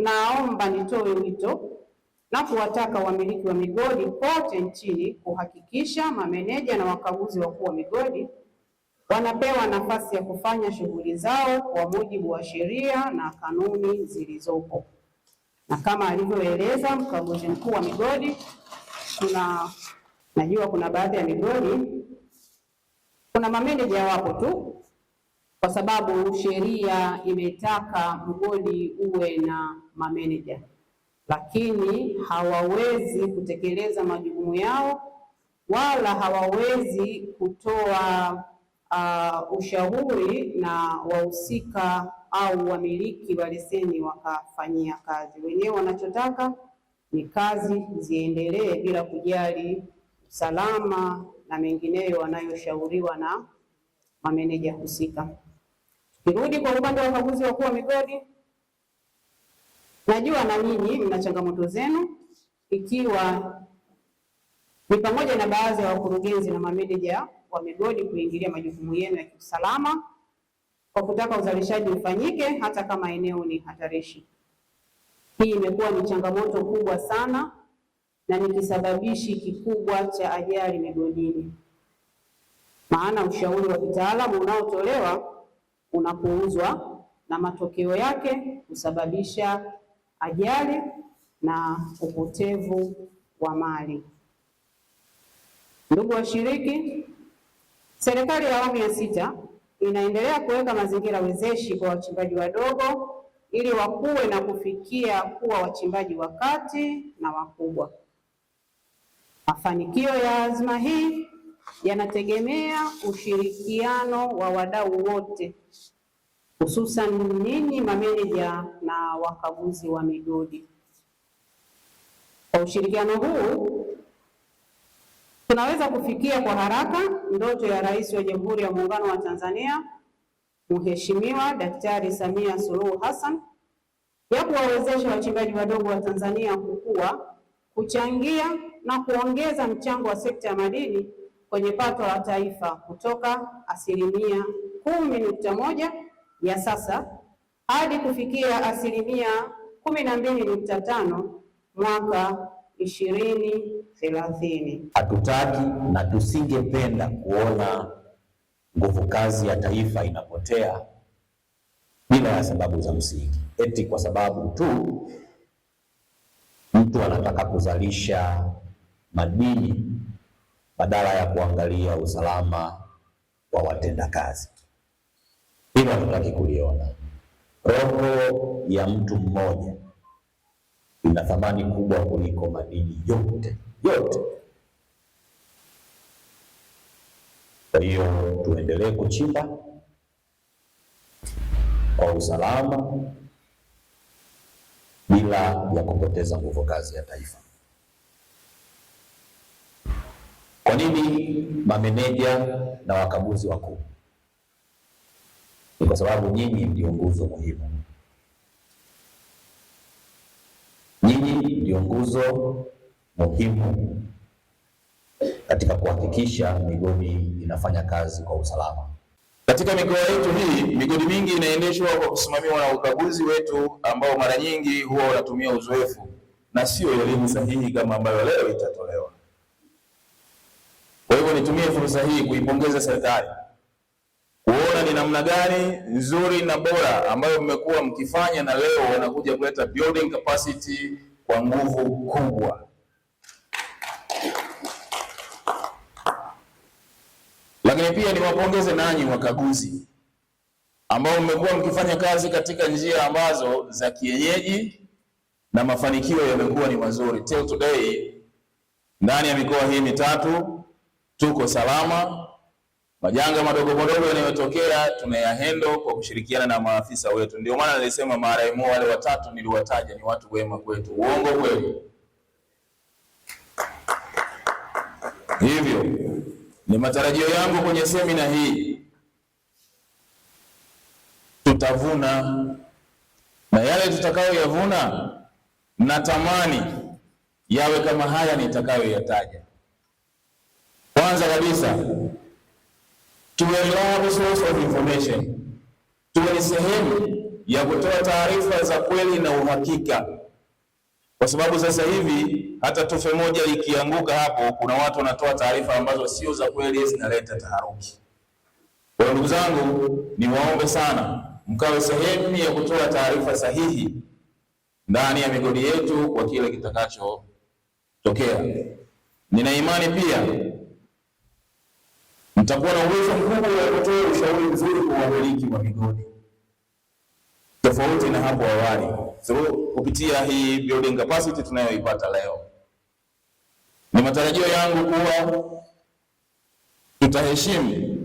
naomba nitoe wito na kuwataka wamiliki wa migodi kote nchini kuhakikisha mameneja na wakaguzi wakuu wa migodi wanapewa nafasi ya kufanya shughuli zao kwa mujibu wa sheria na kanuni zilizopo. Na kama alivyoeleza mkaguzi mkuu wa migodi, najua kuna baadhi ya migodi kuna mameneja wapo tu kwa sababu sheria imetaka mgodi uwe na mameneja, lakini hawawezi kutekeleza majukumu yao wala hawawezi kutoa ushauri na wahusika au wamiliki wa leseni wakafanyia kazi. Wenyewe wanachotaka ni kazi ziendelee bila kujali usalama na mengineyo wanayoshauriwa na mameneja husika. Tukirudi kwa upande wa wakaguzi wakuu wa migodi, najua na nyinyi mna changamoto zenu, ikiwa ni pamoja na baadhi ya wakurugenzi na mameneja wa migodi kuingilia majukumu yenu ya kiusalama kwa kutaka uzalishaji ufanyike hata kama eneo ni hatarishi. Hii imekuwa ni changamoto kubwa sana na ni kisababishi kikubwa cha ajali migodini, maana ushauri wa kitaalamu unaotolewa unapuuzwa na matokeo yake husababisha ajali na upotevu wa mali. Ndugu washiriki, serikali ya awamu ya sita inaendelea kuweka mazingira wezeshi kwa wachimbaji wadogo ili wakue na kufikia kuwa wachimbaji wa kati na wakubwa. Mafanikio ya azma hii yanategemea ushirikiano wa wadau wote, hususan ninyi mameneja na wakaguzi wa migodi. Kwa ushirikiano huu tunaweza kufikia kwa haraka ndoto ya Rais wa Jamhuri ya Muungano wa Tanzania Mheshimiwa Daktari Samia Suluhu Hassan ya kuwawezesha wachimbaji wadogo wa Tanzania kukua, kuchangia na kuongeza mchango wa sekta ya madini kwenye pato la taifa kutoka 10.1% ya sasa hadi kufikia 12.5% mwaka 2030. Hatutaki na tusingependa kuona nguvu kazi ya taifa inapotea bila ya sababu za msingi, eti kwa sababu tu mtu anataka kuzalisha madini badala ya kuangalia usalama wa watendakazi. Hilo hatutaki kuliona. Roho ya mtu mmoja ina thamani kubwa kuliko madini yote. Kwa hiyo tuendelee kuchimba kwa usalama bila ya kupoteza nguvu kazi ya taifa. Kwa nini mameneja na wakaguzi wakuu? Ni kwa sababu nyinyi ndio nguzo muhimu. Nyinyi ndio nguzo muhimu katika kuhakikisha migodi inafanya kazi kwa usalama. Katika mikoa yetu hii, migodi mingi inaendeshwa kwa kusimamiwa na ukaguzi wetu ambao mara nyingi huwa unatumia uzoefu na sio elimu sahihi kama ambayo leo itatolewa. Kwa hivyo nitumie fursa hii kuipongeza serikali kuona ni namna gani nzuri na bora ambayo mmekuwa mkifanya, na leo wanakuja kuleta building capacity kwa nguvu kubwa. Lakini pia niwapongeze nanyi wakaguzi ambao mmekuwa mkifanya kazi katika njia ambazo za kienyeji na mafanikio yamekuwa ni mazuri. Till today ndani ya mikoa hii mitatu tuko salama. Majanga madogo madogo yanayotokea tunayahendo kwa kushirikiana na maafisa wetu. Ndio maana nilisema marehemu wale watatu niliwataja ni watu wema kwetu. Uongo kweli? Hivyo ni matarajio yangu kwenye semina hii tutavuna, na yale tutakayoyavuna natamani yawe kama haya nitakayoyataja. Kwanza kabisa, tuwe reliable source of information, tuwe ni sehemu ya kutoa taarifa za kweli na uhakika, kwa sababu sasa hivi hata tufe moja likianguka hapo, kuna watu wanatoa taarifa ambazo sio za kweli, zinaleta taharuki. Kwa ndugu zangu, niwaombe sana mkawe sehemu ya kutoa taarifa sahihi ndani ya migodi yetu kwa kile kitakachotokea. Nina imani pia mtakuwa na uwezo mkubwa wa kutoa ushauri mzuri kwa wamiliki wa migodi, tofauti na hapo awali, kupitia hii building capacity tunayoipata leo. Ni matarajio yangu kuwa tutaheshimu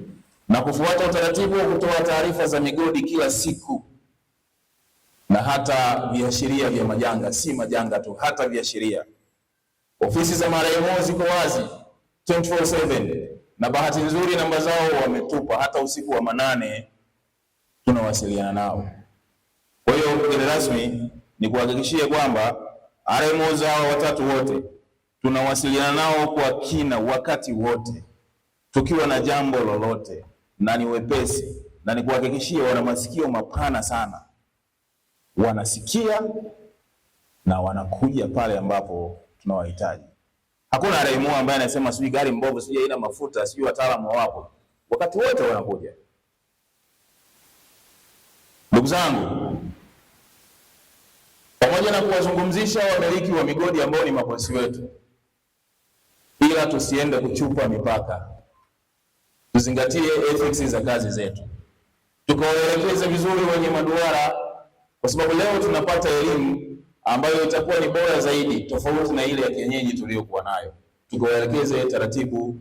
na kufuata utaratibu wa kutoa taarifa za migodi kila siku, na hata viashiria vya majanga, si majanga tu, hata viashiria. Ofisi za marehemu ziko wazi 24/7, na bahati nzuri namba zao wametupa, hata usiku wa manane tunawasiliana nao. Kwa hiyo mgeni rasmi, ni kuhakikishia kwamba RMOs hao watatu wote tunawasiliana nao kwa kina wakati wote tukiwa na jambo lolote, na ni wepesi, na ni kuhakikishia wana masikio mapana sana, wanasikia na wanakuja pale ambapo tunawahitaji. Hakuna RMO ambaye anasema sijui gari mbovu, sijui haina mafuta, sijui wataalamu wapo. Wakati wote wanakuja. Ndugu zangu, pamoja na kuwazungumzisha wamiliki wa migodi ambao ni mabosi wetu, ila tusiende kuchupa mipaka. Tuzingatie ethics za kazi zetu, tukawaelekeze vizuri wenye maduara, kwa sababu leo tunapata elimu ambayo itakuwa ni bora zaidi, tofauti na ile ya kienyeji tuliyokuwa nayo. Tukawaelekeze taratibu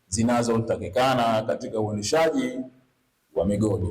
zinazotakikana katika uendeshaji wa migodi.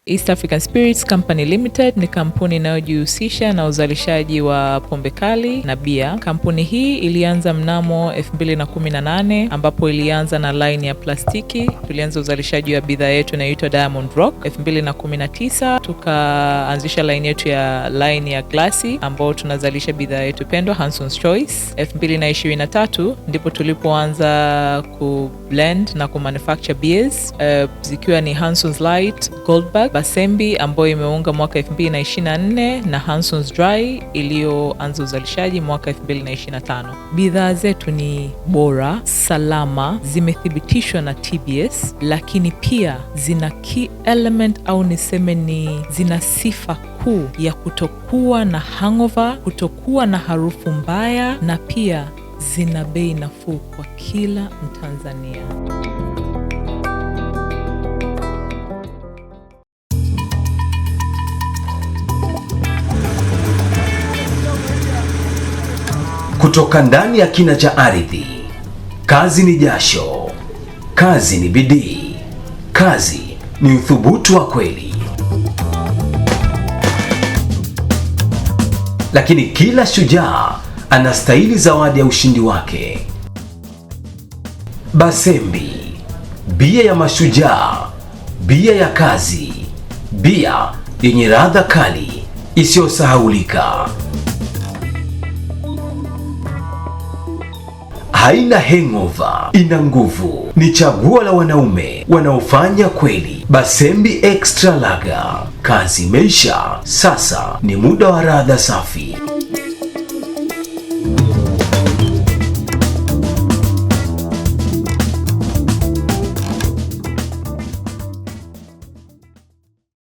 East African Spirits Company Limited ni kampuni inayojihusisha na uzalishaji wa pombe kali na bia. Kampuni hii ilianza mnamo 2018 ambapo ilianza na line ya plastiki. Tulianza uzalishaji wa bidhaa yetu inaitwa Diamond Rock. 2019 tukaanzisha line yetu ya line ya glasi ambao tunazalisha bidhaa yetu pendwa Hanson's Choice. 2023 ndipo tulipoanza ku blend na ku manufacture beers zikiwa ni Hanson's Light, Goldberg, Basembi ambayo imeunga mwaka 2024 na Hanson's Dry iliyoanza uzalishaji mwaka 2025. Bidhaa zetu ni bora, salama, zimethibitishwa na TBS, lakini pia zina key element au niseme ni zina sifa kuu ya kutokuwa na hangover, kutokuwa na harufu mbaya, na pia zina bei nafuu kwa kila Mtanzania. Kutoka ndani ya kina cha ardhi, kazi ni jasho, kazi ni bidii, kazi ni uthubutu wa kweli. Lakini kila shujaa anastahili zawadi ya ushindi wake. Basembi, bia ya mashujaa, bia ya kazi, bia yenye ladha kali isiyosahaulika. Haina hangover, ina nguvu. Ni chaguo la wanaume wanaofanya kweli. Basembi Extra Lager, kazi imeisha, sasa ni muda wa ladha safi.